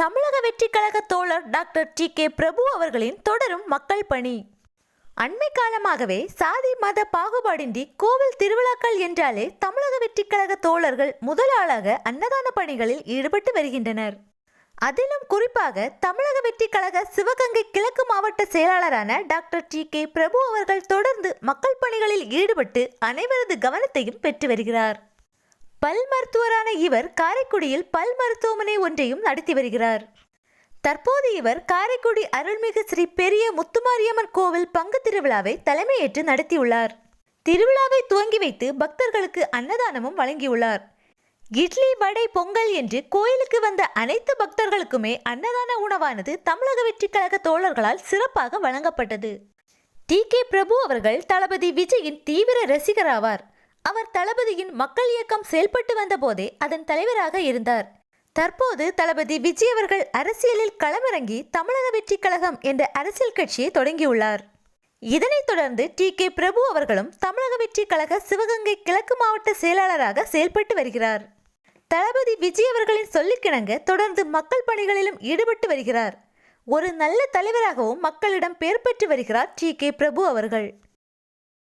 தமிழக வெற்றிக் கழக தோழர் டாக்டர் டி.கே. பிரபு அவர்களின் தொடரும் மக்கள் பணி. அண்மை காலமாகவே சாதி மத பாகுபாடின்றி கோவில் திருவிழாக்கள் என்றாலே தமிழக வெற்றிக் கழக தோழர்கள் முதல் ஆளாக அன்னதான பணிகளில் ஈடுபட்டு வருகின்றனர். அதிலும் குறிப்பாக தமிழக வெற்றிக் கழக சிவகங்கை கிழக்கு மாவட்ட செயலாளரான டாக்டர் டி.கே. பிரபு அவர்கள் தொடர்ந்து மக்கள் பணிகளில் ஈடுபட்டு அனைவரது கவனத்தையும் பெற்று வருகிறார். பல் மருத்துவரான இவர் காரைக்குடியில் பல் மருத்துவமனை ஒன்றையும் நடத்தி வருகிறார். தற்போது இவர் காரைக்குடி அருள்மிகு ஸ்ரீ பெரிய முத்துமாரியம்மன் கோவில் பங்கு திருவிழாவை தலைமையேற்று நடத்தியுள்ளார். திருவிழாவை துவங்கி வைத்து பக்தர்களுக்கு அன்னதானமும் வழங்கியுள்ளார். இட்லி, வடை, பொங்கல் என்று கோயிலுக்கு வந்த அனைத்து பக்தர்களுக்குமே அன்னதான உணவானது தமிழக வெற்றிக் கழக தோழர்களால் சிறப்பாக வழங்கப்பட்டது. டி.கே. பிரபு அவர்கள் தளபதி விஜயின் தீவிர ரசிகர் ஆவார். அவர் தளபதியின் மக்கள் இயக்கம் செயல்பட்டு வந்த போதே அதன் தலைவராக இருந்தார். தற்போது தளபதி விஜய் அவர்கள் அரசியலில் களமிறங்கி தமிழக வெற்றிக் கழகம் என்ற அரசியல் கட்சியை தொடங்கியுள்ளார். இதனைத் தொடர்ந்து டி.கே. பிரபு அவர்களும் தமிழக வெற்றிக் கழக சிவகங்கை கிழக்கு மாவட்ட செயலாளராக செயல்பட்டு வருகிறார். தளபதி விஜய் அவர்களின் சொல்லிக்கிணங்க தொடர்ந்து மக்கள் பணிகளிலும் ஈடுபட்டு வருகிறார். ஒரு நல்ல தலைவராகவும் மக்களிடம் பெயர் பெற்று வருகிறார் டி.கே. பிரபு அவர்கள்.